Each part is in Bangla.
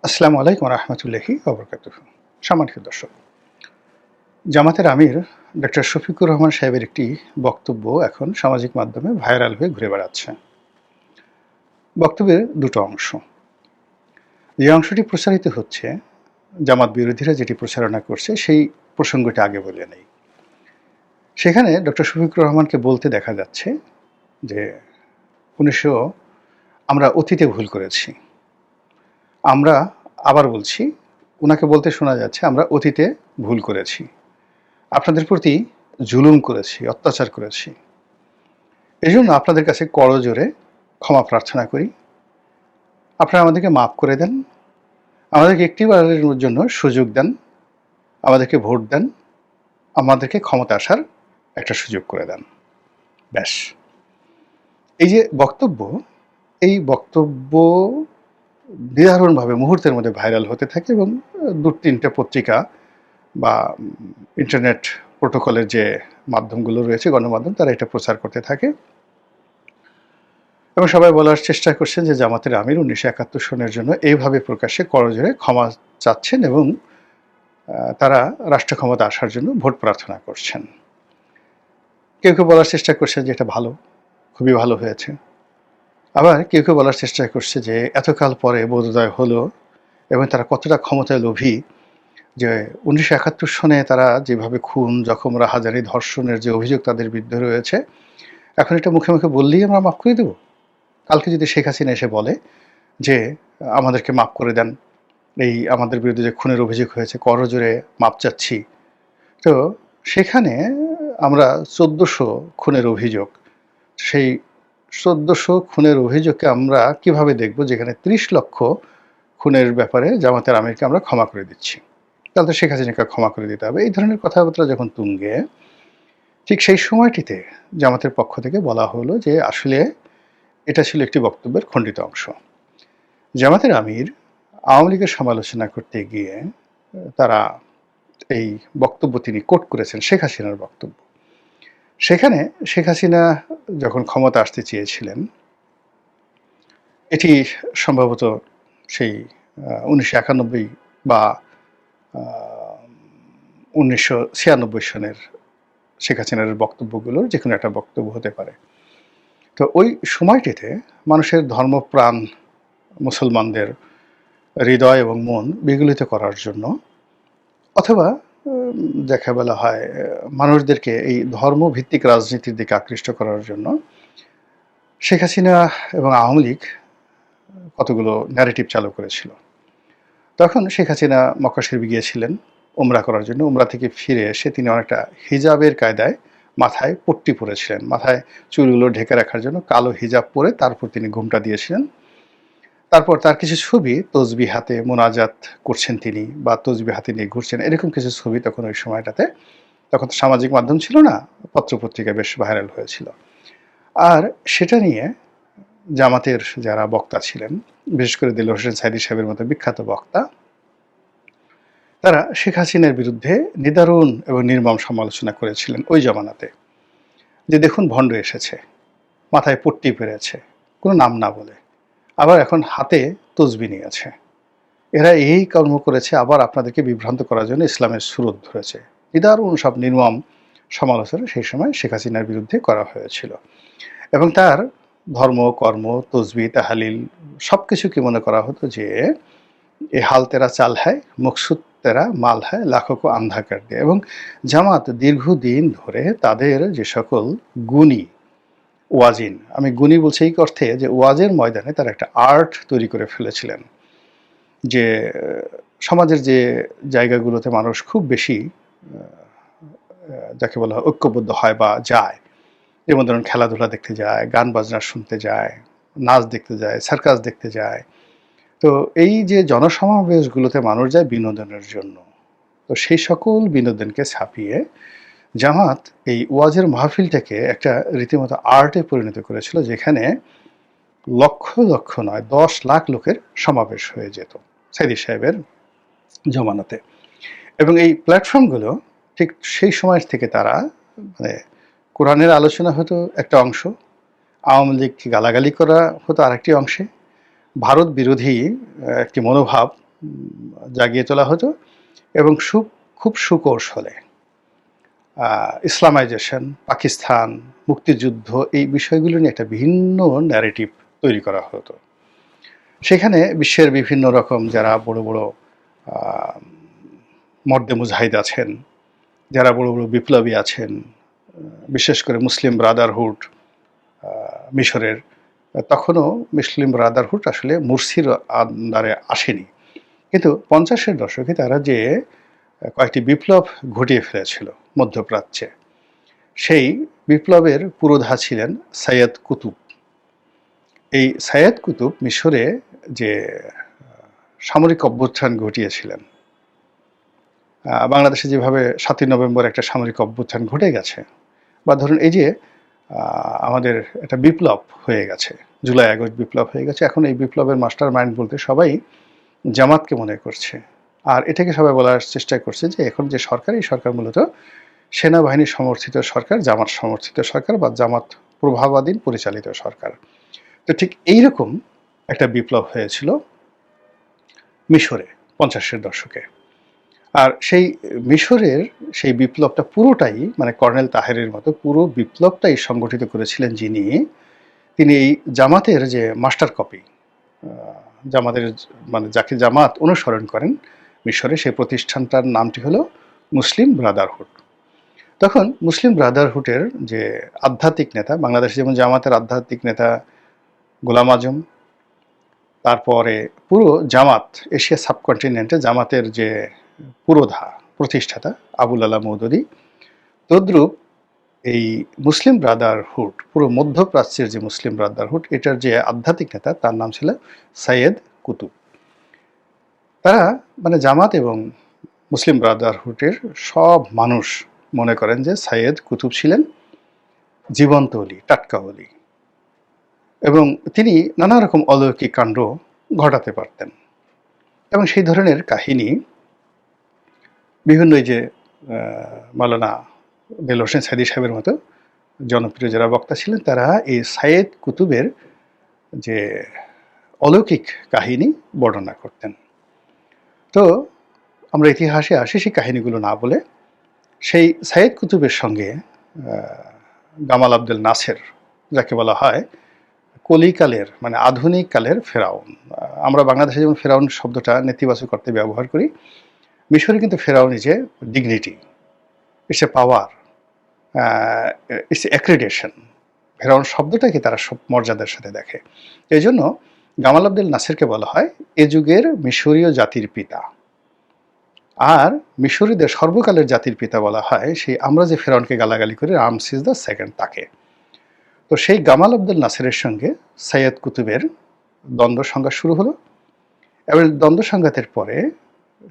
আসসালামু আলাইকুম রহমতুল্লাহি ওবরকাতুহ। সম্মানিত দর্শক, জামাতের আমির ডক্টর শফিকুর রহমান সাহেবের একটি বক্তব্য এখন সামাজিক মাধ্যমে ভাইরাল হয়ে ঘুরে বেড়াচ্ছে। বক্তব্যের দুটো অংশ। যে অংশটি প্রচারিত হচ্ছে, জামাত বিরোধীরা যেটি প্রচারণা করছে সেই প্রসঙ্গটি আগে বলে নেই। সেখানে ডক্টর শফিকুর রহমানকে বলতে দেখা যাচ্ছে যে উনিশশো আমরা অতীতে ভুল করেছি। আমরা আবার বলছি, ওনাকে বলতে শোনা যাচ্ছে আমরা অতীতে ভুল করেছি, আপনাদের প্রতি জুলুম করেছি, অত্যাচার করেছি। এজন্য আপনাদের কাছে করজোরে ক্ষমা প্রার্থনা করি। আপনারা আমাদেরকে মাফ করে দেন, আমাদেরকে একটিবারের জন্য সুযোগ দেন, আমাদেরকে ভোট দেন, আমাদেরকে ক্ষমতা আসার একটা সুযোগ করে দেন। ব্যাস। এই যে বক্তব্য, এই বক্তব্য নিদারুণভাবে মুহূর্তের মধ্যে ভাইরাল হতে থাকে এবং দু তিনটে পত্রিকা বা ইন্টারনেট প্রোটোকলের যে মাধ্যমগুলো রয়েছে, গণমাধ্যম, তারা এটা প্রচার করতে থাকে এবং সবাই বলার চেষ্টা করছেন যে জামাতের আমির 1971 সনের জন্য এইভাবে প্রকাশ্যে করজোরে ক্ষমা চাচ্ছেন এবং তারা রাষ্ট্র ক্ষমতা আসার জন্য ভোট প্রার্থনা করছেন। কেউ কেউ বলার চেষ্টা করছেন যে এটা ভালো, খুবই ভালো হয়েছে। আবার কেউ কেউ বলার চেষ্টা করছে যে এতকাল পরে বোধোদয় হলো এবং তারা কতটা ক্ষমতায় লোভী যে 1971 সনে তারা যেভাবে খুন, জখম, রাহাজানি, ধর্ষণের যে অভিযোগ তাদের বিরুদ্ধে রয়েছে, এখন এটা মুখে মুখে বললেই আমরা মাফ করে দেব। কালকে যদি শেখ হাসিনা এসে বলে যে আমাদেরকে মাফ করে দেন, এই আমাদের বিরুদ্ধে যে খুনের অভিযোগ হয়েছে করজোরে মাপ চাচ্ছি, তো সেখানে আমরা 1400 খুনের অভিযোগ, সেই 1400 খুনের অভিযোগকে আমরা কিভাবে দেখব যেখানে 30 লক্ষ খুনের ব্যাপারে জামাতের আমিরকে আমরা ক্ষমা করে দিচ্ছি, তাহলে তো শেখ হাসিনাকে ক্ষমা করে দিতে হবে। এই ধরনের কথাবার্তা যখন তুঙ্গে, ঠিক সেই সময়টিতে জামাতের পক্ষ থেকে বলা হলো যে আসলে এটা ছিল একটি বক্তব্যের খণ্ডিত অংশ। জামাতের আমির আওয়ামী লীগের সমালোচনা করতে গিয়ে তারা এই বক্তব্য তিনি কোট করেছেন শেখ হাসিনার বক্তব্য। সেখানে শেখ হাসিনা যখন ক্ষমতা আসতে চেয়েছিলেন, এটি সম্ভবত সেই 1991 বা 1996 সনের শেখ হাসিনার বক্তব্যগুলোর যে কোনো একটা বক্তব্য হতে পারে। তো ওই সময়টিতে মানুষের ধর্মপ্রাণ মুসলমানদের হৃদয় এবং মন বিগলিত করার জন্য, অথবা দেখা বলা হয় মানুষদেরকে এই ধর্মভিত্তিক রাজনীতির দিকে আকৃষ্ট করার জন্য শেখ হাসিনা এবং আওয়ামী লীগ কতগুলো ন্যারেটিভ চালু করেছিল। তখন শেখ হাসিনা মক্কা শরীফ গিয়েছিলেন উমরা করার জন্য। উমরা থেকে ফিরে এসে তিনি অনেকটা হিজাবের কায়দায় মাথায় পট্টি পরেছিলেন, মাথায় চুলগুলো ঢেকে রাখার জন্য কালো হিজাব পরে তারপর তিনি ঘুমটা দিয়েছিলেন। তারপর তার কিছু ছবি তসবিহ হাতে মোনাজাত করছেন তিনি, বা তসবিহ হাতে নিয়ে ঘুরছেন, এরকম কিছু ছবি তখন ওই সময়টাতে, তখন তো সামাজিক মাধ্যম ছিল না, পত্রপত্রিকা বেশ ভাইরাল হয়েছিল। আর সেটা নিয়ে জামাতের যারা বক্তা ছিলেন, বিশেষ করে দেলোয়ার হোসেন সাঈদী সাহেবের মতো বিখ্যাত বক্তা, তারা শেখ হাসিনার বিরুদ্ধে নিদারুণ এবং নির্মম সমালোচনা করেছিলেন ওই জমানাতে, যে দেখুন ভণ্ড এসেছে, মাথায় পট্টি পেরেছে, কোনো নাম না বলে, আবার এখন হাতে তসবি নিয়েছে, এরা এই কর্ম করেছে, আবার আপনাদেরকে বিভ্রান্ত করার জন্য ইসলামের সুরত ধরেছে। নিদারুণ সব নির্মম সমালোচনা সেই সময় শেখ হাসিনার বিরুদ্ধে করা হয়েছিল এবং তার ধর্ম, কর্ম, তসবি, তাহালিল সব কিছুকে মনে করা হতো যে এ হাল তেরা চাল হ্যায়, মকসুদ তেরা মাল হ্যায়, লাখো কো আন্ধা কর দিয়ে। এবং জামাত দীর্ঘদিন ধরে তাদের যে সকল গুণী ওয়াজিন, আমি গুণী বলছি এই অর্থে যে ওয়াজের ময়দানে তারা একটা আর্ট তৈরি করে ফেলেছিলেন, যে সমাজের যে জায়গাগুলোতে মানুষ খুব বেশি যাকে বলা হয় ঐক্যবদ্ধ হয় বা যায়, যেমন ধরুন খেলাধুলা দেখতে যায়, গান বাজনা শুনতে যায়, নাচ দেখতে যায়, সার্কাস দেখতে যায়, তো এই যে জনসমাবেশগুলোতে মানুষ যায় বিনোদনের জন্য, তো সেই সকল বিনোদনকে ছাপিয়ে জামাত এই ওয়াজের মাহফিলটাকে একটা রীতিমতো আর্টে পরিণত করেছিল, যেখানে লক্ষ লক্ষ নয় 10 লাখ লোকের সমাবেশ হয়ে যেত সাঈদী সাহেবের জমানাতে। এবং এই প্ল্যাটফর্মগুলো ঠিক সেই সময় থেকে তারা মানে কোরআনের আলোচনা হতো একটা অংশ, আওয়ামী লীগকে গালাগালি করা হতো আরেকটি অংশে, ভারত বিরোধী একটি মনোভাব জাগিয়ে তোলা হতো এবং খুব সুকৌশলে ইসলামাইজেশন, পাকিস্তান, মুক্তিযুদ্ধ এই বিষয়গুলো নিয়ে একটা ভিন্ন ন্যারেটিভ তৈরি করা হতো। সেখানে বিশ্বের বিভিন্ন রকম যারা বড় বড় মর্দে মুজাহিদ আছেন, যারা বড় বড় বিপ্লবী আছেন, বিশেষ করে মুসলিম ব্রাদারহুড মিশরের, তখনও মুসলিম ব্রাদারহুড আসলে মুরসির আন্ডারে আসেনি, কিন্তু 50-এর দশকে তারা যে কয়েকটি বিপ্লব ঘটিয়ে ফেলেছিল মধ্যপ্রাচ্যে, সেই বিপ্লবের পুরোধা ছিলেন সৈয়দ কুতুব। এই সৈয়দ কুতুব মিশরে যে সামরিক অভ্যুত্থান ঘটিয়েছিলেন, বাংলাদেশে যেভাবে 7ই নভেম্বর একটা সামরিক অভ্যুত্থান ঘটে গেছে, বা ধরুন এই যে আমাদের একটা বিপ্লব হয়ে গেছে, জুলাই আগস্ট বিপ্লব হয়ে গেছে, এখন এই বিপ্লবের মাস্টার মাইন্ড বলতে সবাই জামাতকে মনে করছে। আর এটাকে সবাই বলার চেষ্টা করছে যে এখন যে সরকার, এই সরকার মূলত সেনাবাহিনী সমর্থিত সরকার, জামাত সমর্থিত সরকার বা জামাত প্রভাবাধীন পরিচালিত সরকার। তো ঠিক এইরকম একটা বিপ্লব হয়েছিল মিশরে 50-এর দশকে। আর সেই মিশরের সেই বিপ্লবটা পুরোটাই, মানে কর্নেল তাহেরের মতো পুরো বিপ্লবটাই সংগঠিত করেছিলেন যিনি, তিনি এই জামাতের যে মাস্টার কপি, জামাতের মানে যাকে জামাত অনুসরণ করেন মিশরে, সেই প্রতিষ্ঠানটার নামটি হলো মুসলিম ব্রাদারহুড। তখন মুসলিম ব্রাদারহুডের যে আধ্যাত্মিক নেতা, বাংলাদেশে যেমন জামাতের আধ্যাত্মিক নেতা গোলাম আজম, তারপরে পুরো জামাত এশিয়া সাবকন্টিনেন্টে জামাতের যে পুরোধা প্রতিষ্ঠাতা আবুল আলা মওদুদী, তদ্রূপ এই মুসলিম ব্রাদারহুড, পুরো মধ্যপ্রাচ্যের যে মুসলিম ব্রাদারহুড, এটার যে আধ্যাত্মিক নেতা তার নাম ছিল সৈয়দ কুতুব। তারা মানে জামাত এবং মুসলিম ব্রাদারহুডের সব মানুষ মনে করেন যে সৈয়দ কুতুব ছিলেন জীবন্ত অলি, টাটকা অলি, এবং তিনি নানা রকম অলৌকিক কাণ্ড ঘটাতে পারতেন। এবং সেই ধরনের কাহিনী বিভিন্ন, এই যে মাওলানা দেলোয়ার হোসেন সাইদী সাহেবের মতো জনপ্রিয় যারা বক্তা ছিলেন, তারা এই সৈয়দ কুতুবের যে অলৌকিক কাহিনী বর্ণনা করতেন। তো আমরা ইতিহাসে আসি, সেই কাহিনীগুলো না বলে সেই সৈয়দ কুতুবের সঙ্গে গামাল আব্দেল নাসের, যাকে বলা হয় কলিকালের মানে আধুনিক কালের ফেরাউন, আমরা বাংলাদেশে যেমন ফেরাউন শব্দটা নেতিবাচক অর্থে ব্যবহার করি, মিশরে কিন্তু ফেরাউন is a dignity, it's a power, it's accreditation. ফেরাউন শব্দটাকে তারা সব মর্যাদার সাথে দেখে। এই জন্য গামাল আব্দেল নাসেরকে বলা হয় এ যুগের মিশরীয় জাতির পিতা। আর মিশরীদের সর্বকালের জাতির পিতা বলা হয় সেই আমরা যে ফেরাউনকে গালাগালি করি, রামসিস দ্য সেকেন্ড, তাকে। তো সেই গামাল আব্দেল নাসেরের সঙ্গে সৈয়দ কুতুবের দ্বন্দ্ব সংঘাত শুরু হলো, এবং দ্বন্দ্ব সংঘাতের পরে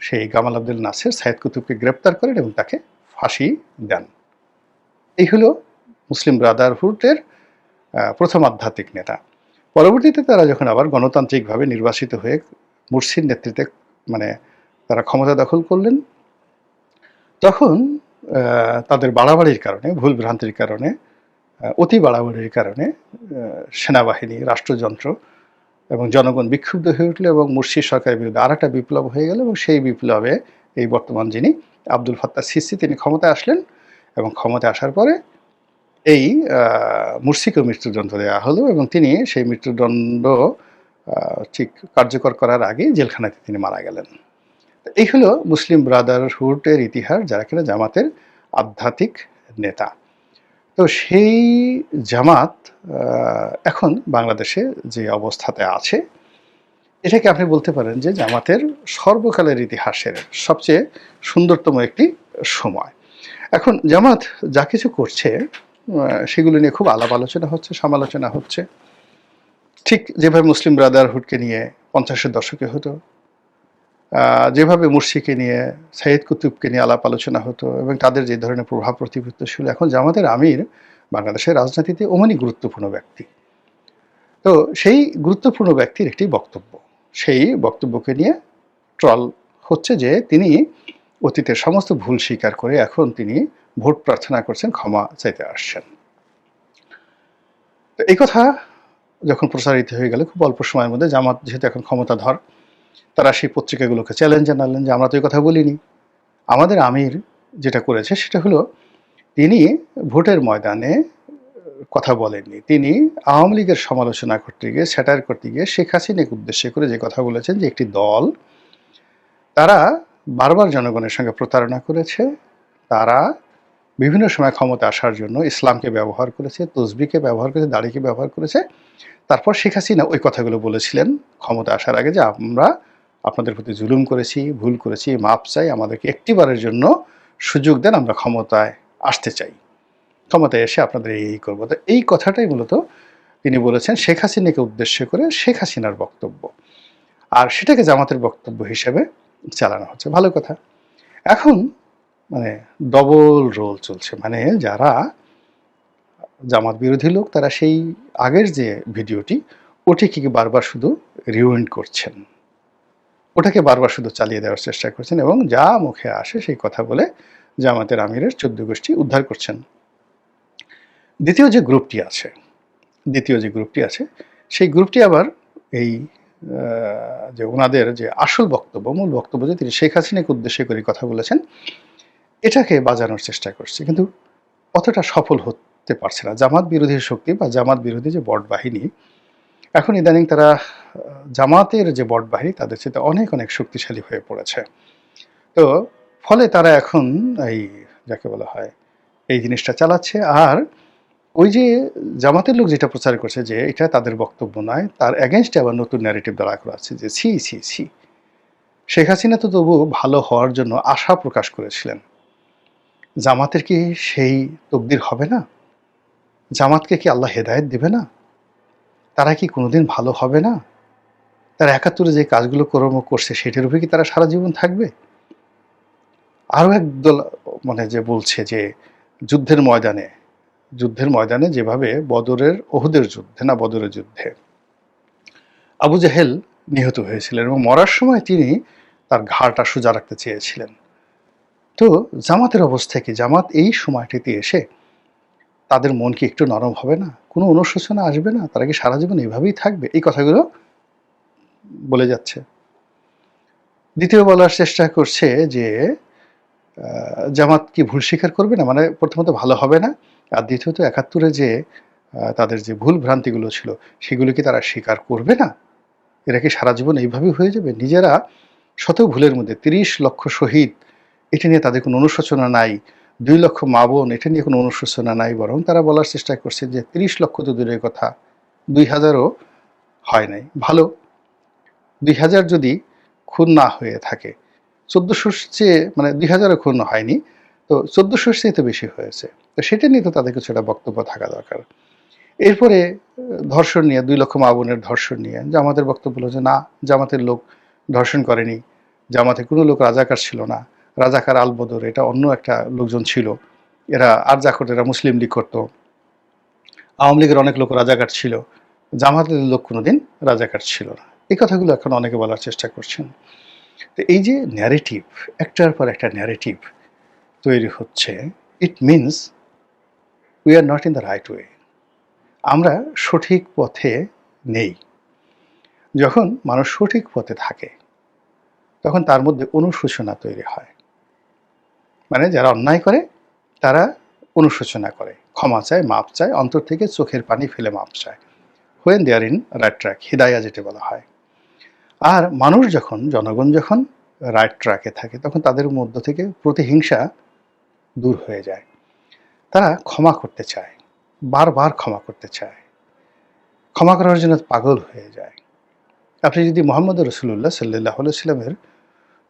সেই গামাল আব্দেল নাসের সৈয়দ কুতুবকে গ্রেপ্তার করেন এবং তাকে ফাঁসি দেন। এই হলো মুসলিম ব্রাদারহুডের প্রথম আধ্যাত্মিক নেতা। পরবর্তীতে তারা যখন আবার গণতান্ত্রিকভাবে নির্বাচিত হয়ে মুরসির নেতৃত্বে মানে তারা ক্ষমতা দখল করলেন, তখন তাদের বাড়াবাড়ির কারণে, ভুল ভ্রান্তির কারণে, অতি বাড়াবাড়ির কারণে সেনাবাহিনী, রাষ্ট্রযন্ত্র এবং জনগণ বিক্ষুব্ধ হয়ে উঠল এবং মুরসি সরকারের বিরুদ্ধে আর একটা বিপ্লব হয়ে গেল। এবং সেই বিপ্লবে এই বর্তমান যিনি আব্দুল ফাত্তাহ সিসি, তিনি ক্ষমতায় আসলেন এবং ক্ষমতায় আসার পরে এই মুরসিকে মৃত্যুদণ্ড দেওয়া হলো এবং তিনি সেই মৃত্যুদণ্ড ঠিক কার্যকর করার আগেই জেলখানাতে তিনি মারা গেলেন। এই হলো মুসলিম ব্রাদারহুডের ইতিহাস, যারা কিনা জামাতের আধ্যাত্মিক নেতা। তো সেই জামাত এখন বাংলাদেশে যে অবস্থাতে আছে, এটাকে আপনি বলতে পারেন যে জামাতের সর্বকালের ইতিহাসের সবচেয়ে সুন্দরতম একটি সময়। এখন জামাত যা কিছু করছে সেগুলো নিয়ে খুব আলাপ আলোচনা হচ্ছে, সমালোচনা হচ্ছে। ঠিক যেভাবে মুসলিম ব্রাদারহুডকে নিয়ে 50-এর দশকে হতো, যেভাবে মুরসিকে নিয়ে, সৈয়দ কুতুবকে নিয়ে আলাপ আলোচনা হতো এবং তাদের যে ধরনের প্রভাব প্রতিপত্তি ছিল, এখন জামাতের আমির বাংলাদেশের রাজনীতিতে অমনি গুরুত্বপূর্ণ ব্যক্তি। তো সেই গুরুত্বপূর্ণ ব্যক্তির একটি বক্তব্য, সেই বক্তব্যকে নিয়ে ট্রল হচ্ছে যে তিনি অতীতের সমস্ত ভুল স্বীকার করে এখন তিনি ভোট প্রার্থনা করছেন, ক্ষমা চাইতে আসছেন। তো এই কথা যখন প্রচারিত হয়ে গেল খুব অল্প সময়ের মধ্যে, জামাত যেহেতু এখন ক্ষমতাধর, তারা সেই পত্রিকাগুলোকে চ্যালেঞ্জ জানালেন যে আমরা তো এই কথা বলিনি। আমাদের আমির যেটা করেছে সেটা হলো তিনি ভোটের ময়দানে কথা বলেননি। তিনি আওয়ামী লীগের সমালোচনা করতে গিয়ে, স্যাটায়ার করতে গিয়ে শেখ হাসিনাকে উদ্দেশ্য করে যে কথা বলেছেন যে একটি দল, তারা বারবার জনগণের সঙ্গে প্রতারণা করেছে, তারা বিভিন্ন সময় ক্ষমতা আসার জন্য ইসলামকে ব্যবহার করেছে, তসবিহকে ব্যবহার করেছে, দাড়িকে ব্যবহার করেছে। তারপর শেখ হাসিনা ওই কথাগুলো বলেছিলেন ক্ষমতা আসার আগে যে আমরা আপনাদের প্রতি জুলুম করেছি, ভুল করেছি, মাপ চাই, আমাদেরকে একটিবারের জন্য সুযোগ দেন, আমরা ক্ষমতায় আসতে চাই, ক্ষমতায় এসে আপনাদের এই করবো। তো এই কথাটাই মূলত তিনি বলেছেন শেখ হাসিনাকে উদ্দেশ্য করে, শেখ হাসিনার বক্তব্য, আর সেটাকে জামাতের বক্তব্য হিসেবে চালানো হচ্ছে। ভালো কথা। এখন মানে ডবল রোল চলছে, মানে যারা জামাত বিরোধী লোক তারা সেই আগের যে ভিডিওটি ওটিকে বারবার শুধু রিউইন্ড করছেন, ওটাকে বারবার শুধু চালিয়ে দেওয়ার চেষ্টা করছেন এবং যা মুখে আসে সেই কথা বলে জামাতের আমিরের 14 গোষ্ঠী উদ্ধার করছেন। দ্বিতীয় যে গ্রুপটি আছে সেই গ্রুপটি আবার এই যে ওনাদের যে আসল বক্তব্য, মূল বক্তব্য যে তিনি শেখ হাসিনাকে উদ্দেশ্য করে কথা বলেছেন, এটাকে বাজানোর চেষ্টা করছে, কিন্তু অতটা সফল হতে পারছে না। জামাত বিরোধী শক্তি বা জামাত বিরোধী যে বট বাহিনী, এখন ইদানিং তারা জামাতের যে বট বাহিনী তাদের চেয়ে অনেক অনেক শক্তিশালী হয়ে পড়েছে। তো ফলে তারা এখন এই যাকে বলা হয় এই জিনিসটা চালাচ্ছে। আর ওই যে জামাতের লোক যেটা প্রচার করছে যে এটা তাদের বক্তব্য নয়, তার এগেনস্টে আবার নতুন ন্যারেটিভ দাঁড়া করা আছে যে ছি ছি ছি, শেখ হাসিনা তো তবু ভালো হওয়ার জন্য আশা প্রকাশ করেছিলেন, জামাতের কি সেই তকদির হবে না? জামাতকে কি আল্লাহ হেদায়েত দেবে না? তারা কি কোনোদিন ভালো হবে না? তারা ৭১ যে কাজগুলো কর্ম করছে সেটার উপরে কি তারা সারা জীবন থাকবে? আরও একদল মানে যে বলছে যে যুদ্ধের ময়দানে যেভাবে ওহুদের যুদ্ধে আবু জাহেল নিহত হয়েছিলেন এবং মরার সময় তিনি তার ঘাড়টা সোজা রাখতে চেয়েছিলেন। তো জামাতের অবস্থা কি? জামাত এই সময়টিতে এসে তাদের মন কি একটু নরম হবে না? কোনো অনুশোচনা আসবে না? তারা কি সারা জীবন এভাবেই থাকবে? এই কথাগুলো বলে যাচ্ছে। দ্বিতীয় বলার চেষ্টা করছে যে জামাত কি ভুল স্বীকার করবে না? মানে প্রথমত ভালো হবে না, আর দ্বিতীয়ত ৭১ যে তাদের যে ভুল ভ্রান্তিগুলো ছিল সেগুলো কি তারা স্বীকার করবে না? এরা কি সারা জীবন এইভাবেই হয়ে যাবে? নিজেরা শত ভুলের মধ্যে ৩০ লক্ষ শহীদ, এটা নিয়ে তাদের কোনো অনুশোচনা নাই। ২ লক্ষ মা বোন, এটা নিয়ে কোনো অনুশোচনা নাই, বরং তারা বলার চেষ্টা করছে যে ৩০ লক্ষ তো দূরের কথা, ২,০০০ও হয় নাই। ভালো, ২,০০০ যদি খুন না হয়ে থাকে, ১৪০০ চেয়ে মানে ২,০০০ও খুন হয়নি, তো ১৪০০ চেয়ে তো বেশি হয়েছে। তো সেটা নিয়ে তো তাদের কিছু একটা বক্তব্য থাকা দরকার। এরপরে ধর্ষণ নিয়ে, ২ লক্ষ মা বোনের ধর্ষণ নিয়ে জামাতের বক্তব্য হলো যে না, জামাতের লোক ধর্ষণ করেনি, জামাতে কোনো লোক রাজাকার ছিল না, রাজাকার আলবদর এটা অন্য একটা লোকজন ছিল, এরা আরজা করতো, এরা মুসলিম লীগ করতো, আওয়ামী লীগের অনেক লোক রাজাকার ছিল, জামাতের লোক কোনোদিন রাজাকার ছিল না। এই কথাগুলো এখন অনেকে বলার চেষ্টা করছেন। তো এই যে ন্যারেটিভ, একটার পর একটা ন্যারেটিভ তৈরি হচ্ছে, it means we are not in the right way, আমরা সঠিক পথে নেই। যখন মানুষ সঠিক পথে থাকে তখন তার মধ্যে অনুশোচনা তৈরি হয়, মানে যারা অন্যায় করে তারা অনুশোচনা করে, ক্ষমা চায়, মাপ চায়, অন্তর থেকে চোখের পানি ফেলে মাপ চায়, when they are in right track, হিদায়া যেটা বলা হয়। আর মানুষ যখন, জনগণ যখন রাইট ট্র্যাকে থাকে তখন তাদের মধ্য থেকে প্রতিহিংসা দূর হয়ে যায়, তারা ক্ষমা করতে চায়, বারবার ক্ষমা করতে চায়, ক্ষমা করার জন্য পাগল হয়ে যায়। আপনি যদি মোহাম্মদ রসুল্লাহ সাল্লাহ সাল্লামের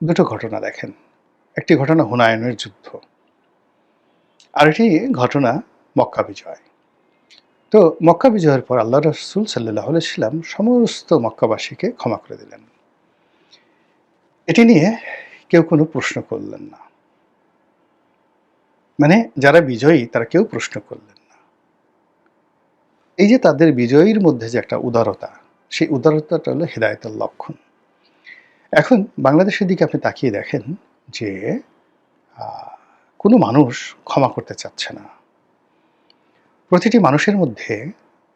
দুটো ঘটনা দেখেন, একটি ঘটনা হুনায়নের যুদ্ধ, আরেকটি ঘটনা মক্কা বিজয়। তো মক্কা বিজয়ের পর আল্লাহ রসুল সাল্লাহ সাল্লাম সমস্ত মক্কাবাসীকে ক্ষমা করে দিলেন, এটি নিয়ে কেউ কোনো প্রশ্ন করলেন না, মানে যারা বিজয়ী তারা কেউ প্রশ্ন করলেন না। এই যে তাদের বিজয়ীর মধ্যে যে একটা উদারতা, সেই উদারতাটা হলো হিদায়াতের লক্ষণ। এখন বাংলাদেশের দিকে আপনি তাকিয়ে দেখেন যে কোনো মানুষ ক্ষমা করতে চাচ্ছে না, প্রতিটি মানুষের মধ্যে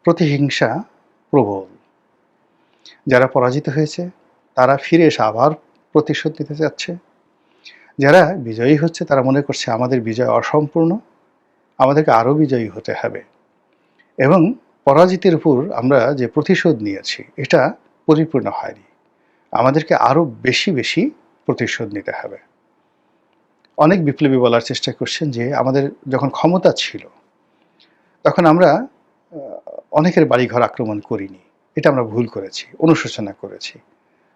প্রতিহিংসা প্রবল। যারা পরাজিত হয়েছে তারা ফিরে এসে আবার প্রতিশোধ নিতে যাচ্ছে। যারা বিজয়ী হচ্ছে তারা মনে করছে আমাদের বিজয় অসম্পূর্ণ, আমাদেরকে আরও বিজয়ী হতে হবে, এবং পরাজিতের উপর আমরা যে প্রতিশোধ নিয়েছি এটা পরিপূর্ণ হয়নি, আমাদেরকে আরও বেশি বেশি প্রতিশোধ নিতে হবে। অনেক বিপ্লবী বলার চেষ্টা করছেন যে আমাদের যখন ক্ষমতা ছিল তখন আমরা অনেকের বাড়িঘর আক্রমণ করিনি, এটা আমরা ভুল করেছি, অনুশোচনা করেছি,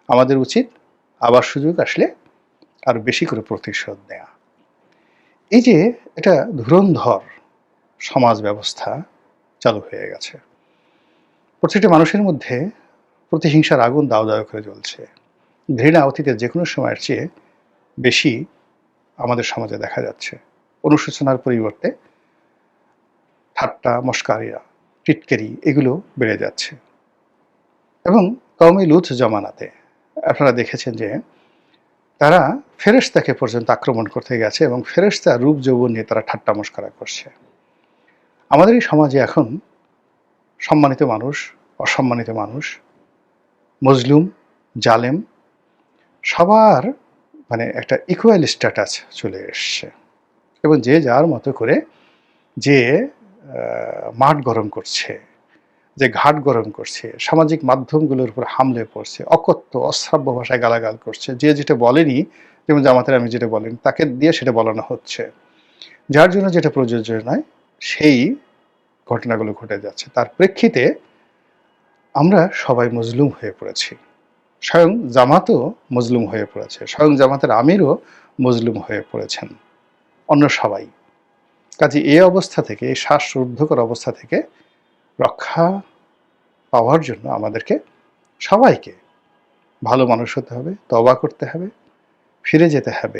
আমাদের উচিত আবার সুযোগ আসলে আরও বেশি করে প্রতিশোধ নেওয়া। এই যে এটা ধুরন্ধর সমাজ ব্যবস্থা চালু হয়ে গেছে, প্রত্যেকটা মানুষের মধ্যে প্রতিহিংসার আগুন দাউ দাউ করে জ্বলছে। ঘৃণা অতীতের যে কোনো সময়ের চেয়ে বেশি আমাদের সমাজে দেখা যাচ্ছে। অনুশোচনার পরিবর্তে ঠাট্টা, মশকারিয়া, টিটকারি এগুলো বেড়ে যাচ্ছে। এবং কওমে লূত জমানাতে আপনারা দেখেছেন যে তারা ফেরেশতাকে পর্যন্ত আক্রমণ করতে গেছে এবং ফেরেশতা রূপ যৌবন নিয়ে তারা ঠাট্টা মশকরা করছে। আমাদের এই সমাজে এখন সম্মানিত মানুষ, অসম্মানিত মানুষ, মজলুম, জালেম সবার মানে একটা ইকুয়াল স্ট্যাটাস চলে এসছে, এবং যে যার মতো করে যে মাঠ গরম করছে, যে ঘাট গরম করছে, সামাজিক মাধ্যমগুলোর উপর হামলে পড়ছে, অকথ্য অশ্রাব্য ভাষায় গালাগাল করছে, যে যেটা বলেনি, যেমন জামাতের আমি যেটা বলেন তাকে দিয়ে সেটা বলানো হচ্ছে, যার জন্য যেটা প্রযোজ্য নয় সেই ঘটনাগুলো ঘটে যাচ্ছে। তার প্রেক্ষিতে আমরা সবাই মজলুম হয়ে পড়েছি, স্বয়ং জামাতও মজলুম হয়ে পড়েছে, স্বয়ং জামাতের আমিরও মজলুম হয়ে পড়েছেন, অন্য সবাই। কাজে এই অবস্থা থেকে, এই শ্বাসরুদ্ধকর অবস্থা থেকে রক্ষা পাওয়ার জন্য আমাদেরকে সবাইকে ভালো মানুষ হতে হবে, তওবা করতে হবে, ফিরে যেতে হবে